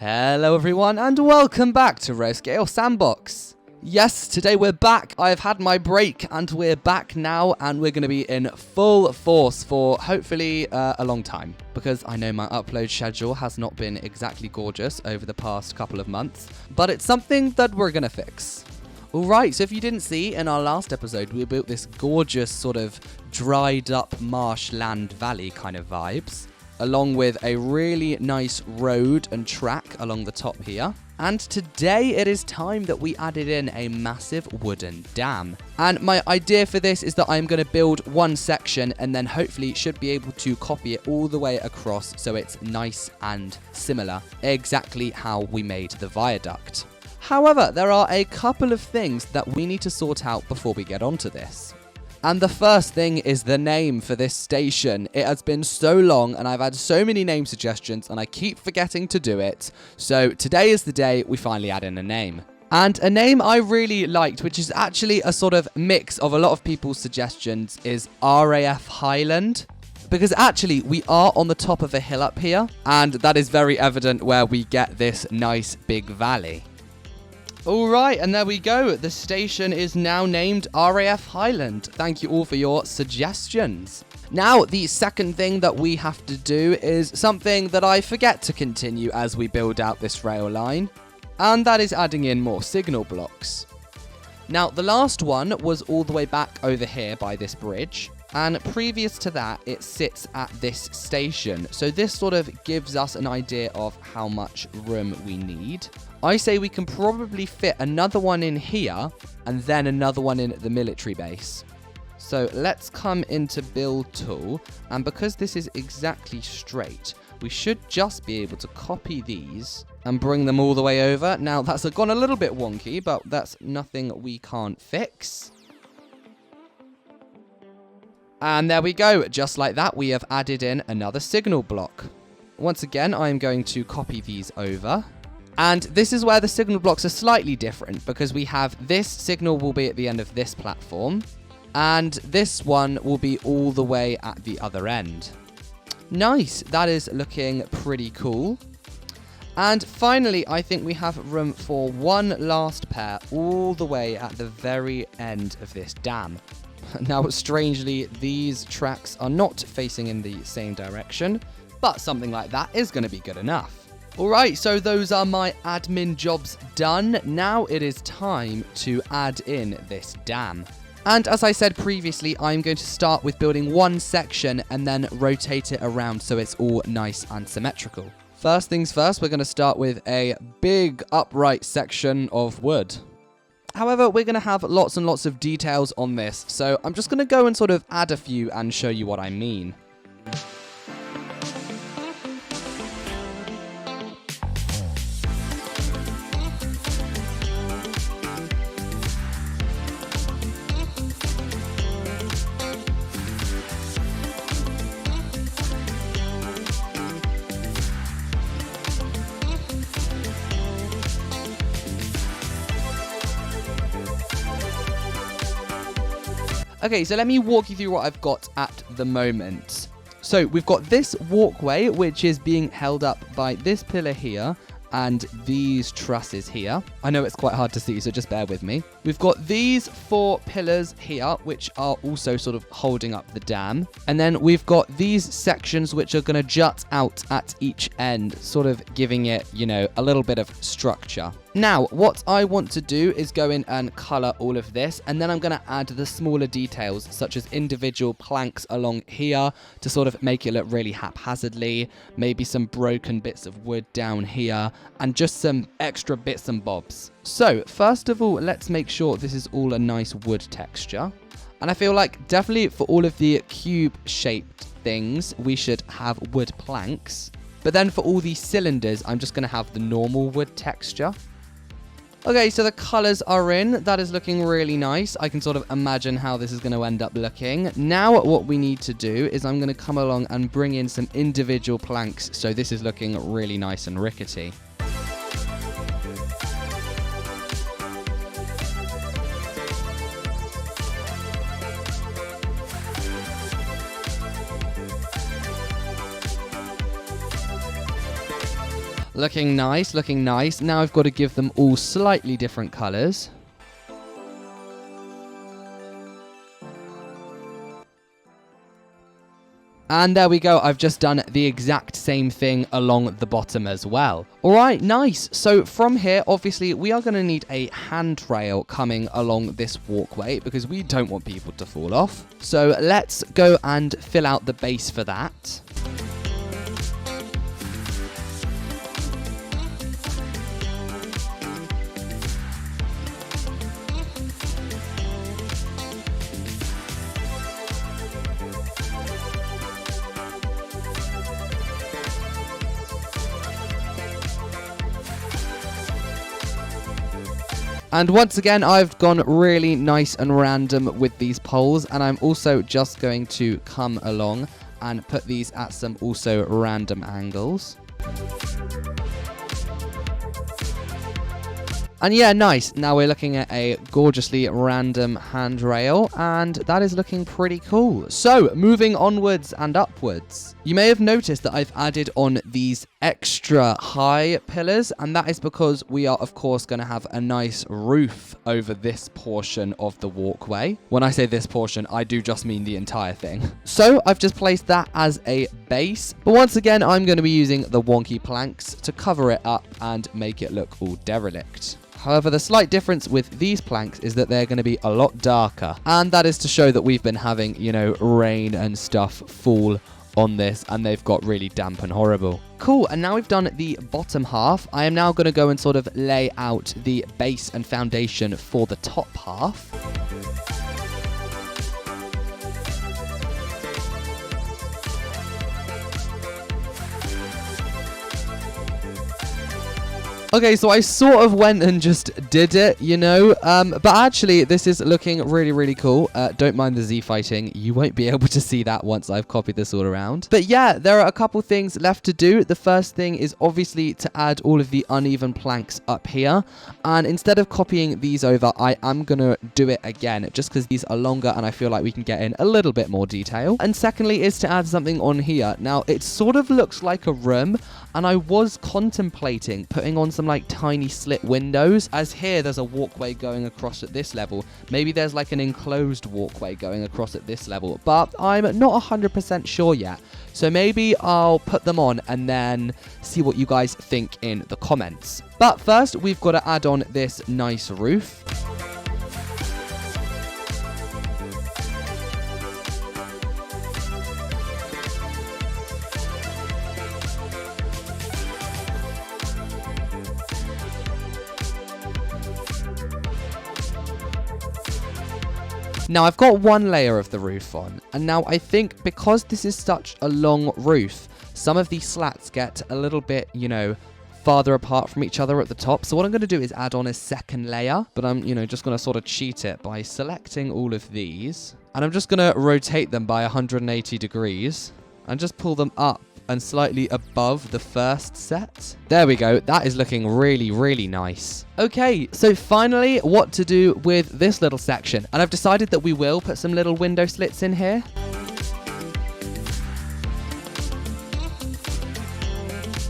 Hello everyone and welcome back to Roscale Sandbox. Yes, today we're back. I've had my break and we're back now and we're going to be in full force for hopefully a long time. Because I know my upload schedule has not been exactly gorgeous over the past couple of months, but it's something that we're going to fix. Alright, so if you didn't see, in our last episode we built this gorgeous sort of dried up marshland valley kind of vibes, along with a really nice road and track along the top here. And today it is time that we added in a massive wooden dam. And my idea for this is that I'm going to build one section and then hopefully should be able to copy it all the way across so it's nice and similar, exactly how we made the viaduct. However, there are a couple of things that we need to sort out before we get onto this. And the first thing is the name for this station. It has been so long and I've had so many name suggestions and I keep forgetting to do it. So today is the day we finally add in a name. And a name I really liked, which is actually a sort of mix of a lot of people's suggestions, is RAF Highland. Because actually we are on the top of a hill up here and that is very evident where we get this nice big valley. Alright, and there we go. The station is now named RAF Highland. Thank you all for your suggestions. Now, the second thing that we have to do is something that I forget to continue as we build out this rail line, and that is adding in more signal blocks. Now, the last one was all the way back over here by this bridge, and previous to that, it sits at this station. So this sort of gives us an idea of how much room we need. I say we can probably fit another one in here and then another one in at the military base. So let's come into build tool, and because this is exactly straight, we should just be able to copy these and bring them all the way over. Now that's gone a little bit wonky, but that's nothing we can't fix. And there we go, just like that we have added in another signal block. Once again, I'm going to copy these over. And this is where the signal blocks are slightly different, because we have this signal will be at the end of this platform, and this one will be all the way at the other end. Nice, that is looking pretty cool. And finally, I think we have room for one last pair all the way at the very end of this dam. Now, strangely, these tracks are not facing in the same direction, but something like that is going to be good enough. Alright, so those are my admin jobs done. Now it is time to add in this dam. And as I said previously, I'm going to start with building one section and then rotate it around so it's all nice and symmetrical. First things first, we're going to start with a big upright section of wood. However, we're going to have lots and lots of details on this, so I'm just going to go and sort of add a few and show you what I mean. Okay, so let me walk you through what I've got at the moment. So we've got this walkway, which is being held up by this pillar here and these trusses here. I know it's quite hard to see, so just bear with me. We've got these 4 pillars here, which are also sort of holding up the dam. And then we've got these sections which are going to jut out at each end, sort of giving it, you know, a little bit of structure. Now, what I want to do is go in and color all of this, and then I'm going to add the smaller details, such as individual planks along here to sort of make it look really haphazardly, maybe some broken bits of wood down here, and just some extra bits and bobs. So, first of all, let's make sure this is all a nice wood texture. And I feel like definitely for all of the cube-shaped things, we should have wood planks. But then for all these cylinders, I'm just going to have the normal wood texture. Okay, so the colors are in. That is looking really nice. I can sort of imagine how this is going to end up looking. Now what we need to do is I'm going to come along and bring in some individual planks, so this is looking really nice and rickety. Looking nice, looking nice. Now I've got to give them all slightly different colors. And there we go, I've just done the exact same thing along the bottom as well. All right, nice. So from here, obviously, we are going to need a handrail coming along this walkway because we don't want people to fall off. So let's go and fill out the base for that. And once again, I've gone really nice and random with these poles, and I'm also just going to come along and put these at some also random angles. And yeah, nice. Now we're looking at a gorgeously random handrail, and that is looking pretty cool. So, moving onwards and upwards. You may have noticed that I've added on these extra high pillars, and that is because we are, of course, going to have a nice roof over this portion of the walkway. When I say this portion, I do just mean the entire thing. So, I've just placed that as a base, but once again, I'm going to be using the wonky planks to cover it up and make it look all derelict. However, the slight difference with these planks is that they're going to be a lot darker. And that is to show that we've been having, you know, rain and stuff fall on this, and they've got really damp and horrible. Cool, and now we've done the bottom half. I am now going to go and sort of lay out the base and foundation for the top half. Okay, so I sort of went and just did it, you know, but actually this is looking really, really cool. Don't mind the Z fighting. You won't be able to see that once I've copied this all around. But yeah, there are a couple things left to do. The first thing is obviously to add all of the uneven planks up here. And instead of copying these over, I am going to do it again, just because these are longer and I feel like we can get in a little bit more detail. And secondly is to add something on here. Now, it sort of looks like a room, and I was contemplating putting on some like tiny slit windows, as here there's a walkway going across at this level. Maybe there's like an enclosed walkway going across at this level, but I'm not 100% sure yet. So maybe I'll put them on and then see what you guys think in the comments. But first, we've got to add on this nice roof. Now, I've got one layer of the roof on, and now I think because this is such a long roof, some of these slats get a little bit, you know, farther apart from each other at the top. So what I'm going to do is add on a second layer, but I'm, you know, just going to sort of cheat it by selecting all of these, and I'm just going to rotate them by 180 degrees and just pull them up and slightly above the first set. There we go. That is looking really, really nice. Okay, so finally, what to do with this little section. And I've decided that we will put some little window slits in here.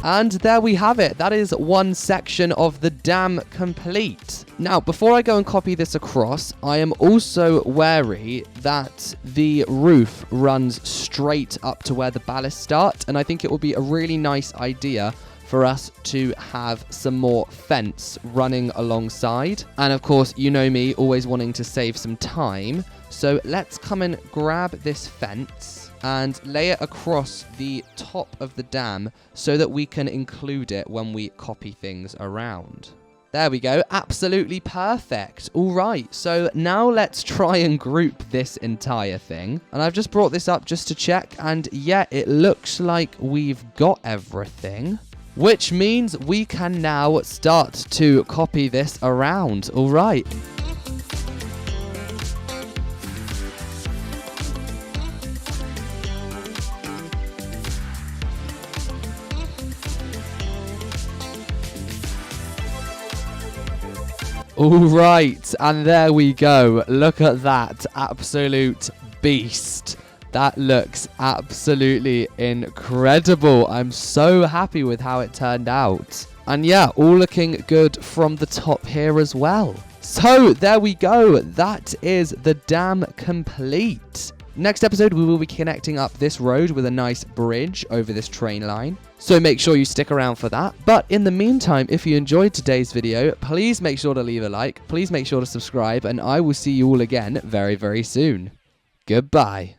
And there we have it. That is one section of the dam complete. Now, before I go and copy this across, I am also wary that the roof runs straight up to where the ballasts start, and I think it would be a really nice idea for us to have some more fence running alongside. And of course, you know me, always wanting to save some time. So let's come and grab this fence and lay it across the top of the dam so that we can include it when we copy things around. There we go. Absolutely perfect. All right. So now let's try and group this entire thing. And I've just brought this up just to check. And yeah, it looks like we've got everything, which means we can now start to copy this around. All right. All right, and there we go. Look at that absolute beast. That looks absolutely incredible. I'm so happy with how it turned out. And yeah, all looking good from the top here as well. So there we go. That is the dam complete. Next episode, we will be connecting up this road with a nice bridge over this train line. So make sure you stick around for that. But in the meantime, if you enjoyed today's video, please make sure to leave a like. Please make sure to subscribe. And I will see you all again very, very soon. Goodbye.